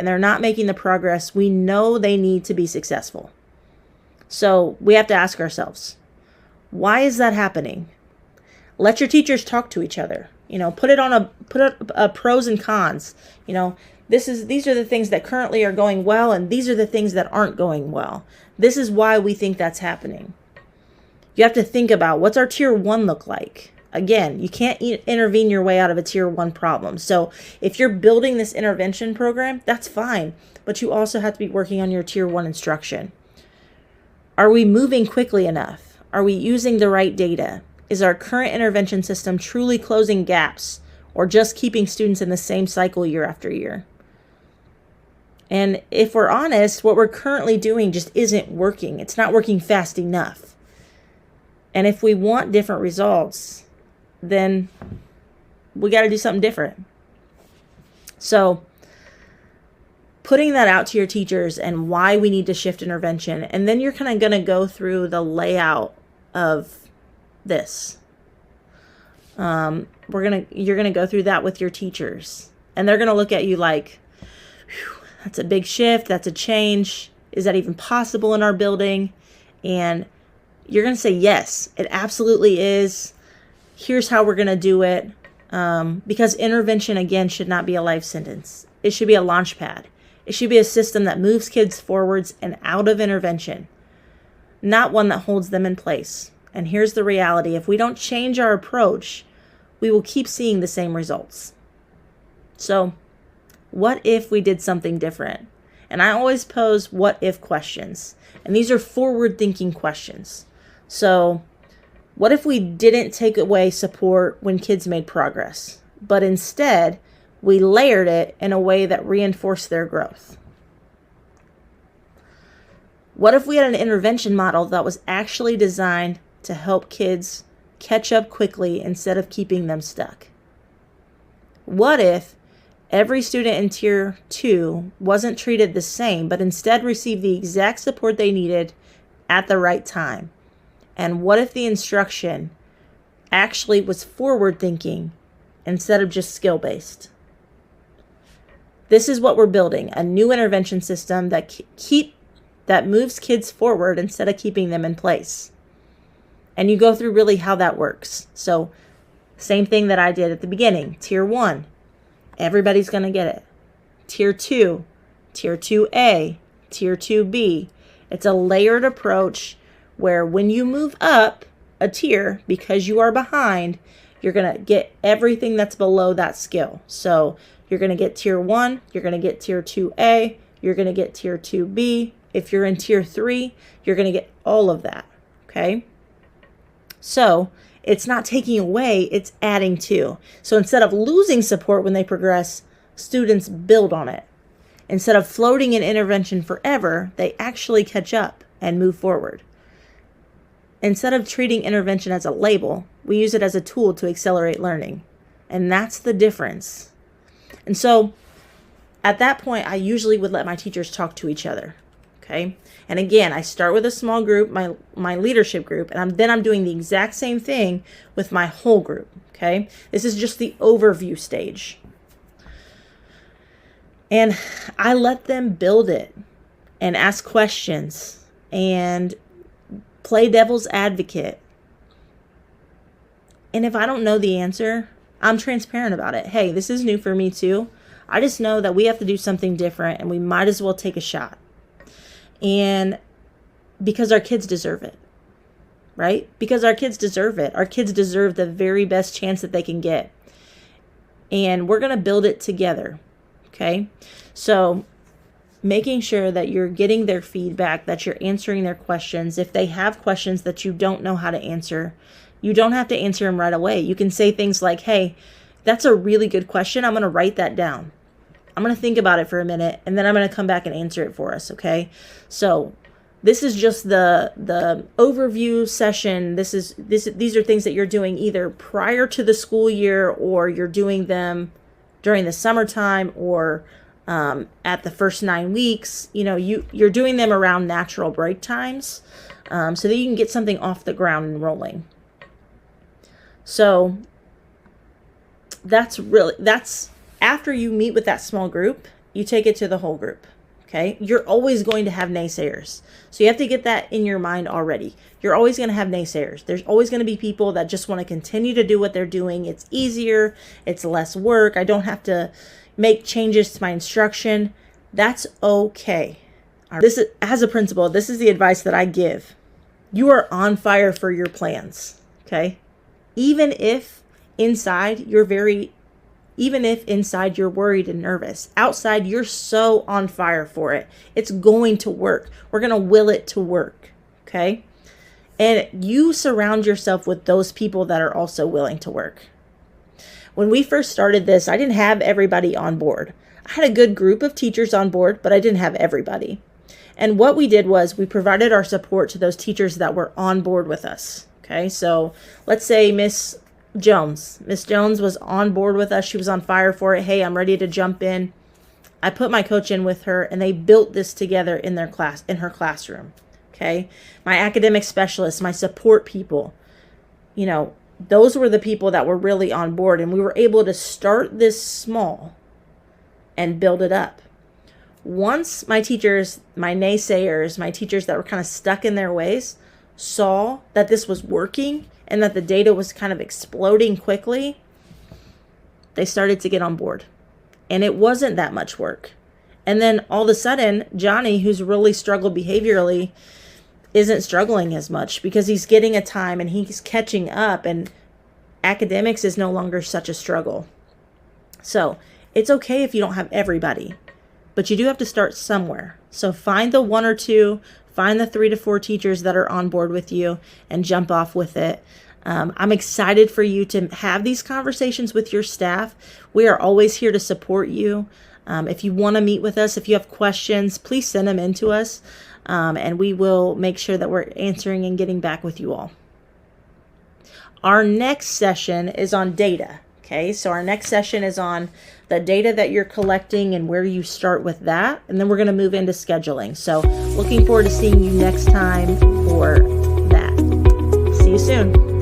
and they're not making the progress we know they need to be successful. So we have to ask ourselves, why is that happening? Let your teachers talk to each other. Put a pros and cons. These are the things that currently are going well, and these are the things that aren't going well. This is why we think that's happening. You have to think about, what's our tier 1 look like? Again, you can't intervene your way out of a tier 1 problem. So if you're building this intervention program, that's fine. But you also have to be working on your tier 1 instruction. Are we moving quickly enough? Are we using the right data? Is our current intervention system truly closing gaps, or just keeping students in the same cycle year after year? And if we're honest, what we're currently doing just isn't working. It's not working fast enough. And if we want different results, then we got to do something different. So putting that out to your teachers and why we need to shift intervention, and then you're kind of going to go through the layout of this. You're going to go through that with your teachers, and they're going to look at you like, that's a big shift. That's a change. Is that even possible in our building? And you're going to say, yes, it absolutely is. Here's how we're going to do it. Because intervention, again, should not be a life sentence. It should be a launch pad. It should be a system that moves kids forwards and out of intervention, not one that holds them in place. And here's the reality. If we don't change our approach, we will keep seeing the same results. So what if we did something different? And I always pose what if questions. And these are forward-thinking questions. So what if we didn't take away support when kids made progress, but instead we layered it in a way that reinforced their growth? What if we had an intervention model that was actually designed to help kids catch up quickly instead of keeping them stuck? What if every student in Tier 2 wasn't treated the same, but instead received the exact support they needed at the right time? And what if the instruction actually was forward-thinking instead of just skill-based? This is what we're building, a new intervention system that moves kids forward instead of keeping them in place. And you go through really how that works. So same thing that I did at the beginning. Tier 1, everybody's going to get it. Tier 2, Tier 2A, Tier 2B. It's a layered approach where when you move up a tier because you are behind, you're going to get everything that's below that skill. So you're going to get Tier 1, you're going to get Tier 2A, you're going to get Tier 2B. If you're in Tier 3, you're going to get all of that, okay? So it's not taking away, it's adding to. So instead of losing support when they progress, students build on it. Instead of floating in intervention forever, they actually catch up and move forward. Instead of treating intervention as a label, we use it as a tool to accelerate learning. And that's the difference. And so at that point, I usually would let my teachers talk to each other. Okay. And again, I start with a small group, my leadership group, and then I'm doing the exact same thing with my whole group. Okay. This is just the overview stage. And I let them build it and ask questions and play devil's advocate. And if I don't know the answer, I'm transparent about it. Hey, this is new for me too. I just know that we have to do something different and we might as well take a shot. And because our kids deserve it, right? Because our kids deserve it. Our kids deserve the very best chance that they can get. And we're going to build it together. Okay. So making sure that you're getting their feedback, that you're answering their questions. If they have questions that you don't know how to answer, you don't have to answer them right away. You can say things like, hey, that's a really good question. I'm going to write that down. I'm going to think about it for a minute, and then I'm going to come back and answer it for us, okay? So this is just the overview session. These are things that you're doing either prior to the school year, or you're doing them during the summertime, or at the first 9 weeks. You know, you're doing them around natural break times, so that you can get something off the ground and rolling. So that's after you meet with that small group you take it to the whole group. Okay, you're always going to have naysayers. So you have to get that in your mind already. You're always going to have naysayers. There's always going to be people that just want to continue to do what they're doing. It's easier. It's less work. I don't have to make changes to my instruction. That's okay. This is, as a principal, this is the advice that I give. You are on fire for your plans. Okay, even if inside you're worried and nervous, outside you're so on fire for it. It's going to work. We're going to will it to work. Okay. And you surround yourself with those people that are also willing to work. When we first started this, I didn't have everybody on board. I had a good group of teachers on board, but I didn't have everybody. And what we did was we provided our support to those teachers that were on board with us. Okay. So let's say Miss Jones was on board with us. She was on fire for it. Hey, I'm ready to jump in. I put my coach in with her and they built this together in her classroom. Okay. My academic specialists, my support people, those were the people that were really on board, and we were able to start this small and build it up. Once my teachers, my naysayers, my teachers that were kind of stuck in their ways saw that this was working and that the data was kind of exploding quickly, they started to get on board. And it wasn't that much work. And then all of a sudden, Johnny, who's really struggled behaviorally, isn't struggling as much because he's getting a time and he's catching up, and academics is no longer such a struggle. So it's okay if you don't have everybody, but you do have to start somewhere. So find the 1 or 2, find the 3 to 4 teachers that are on board with you and jump off with it. I'm excited for you to have these conversations with your staff. We are always here to support you. If you want to meet with us, if you have questions, please send them in to us, and we will make sure that we're answering and getting back with you all. Our next session is on data. Okay, so our next session is on the data that you're collecting and where you start with that. And then we're going to move into scheduling. So looking forward to seeing you next time for that. See you soon.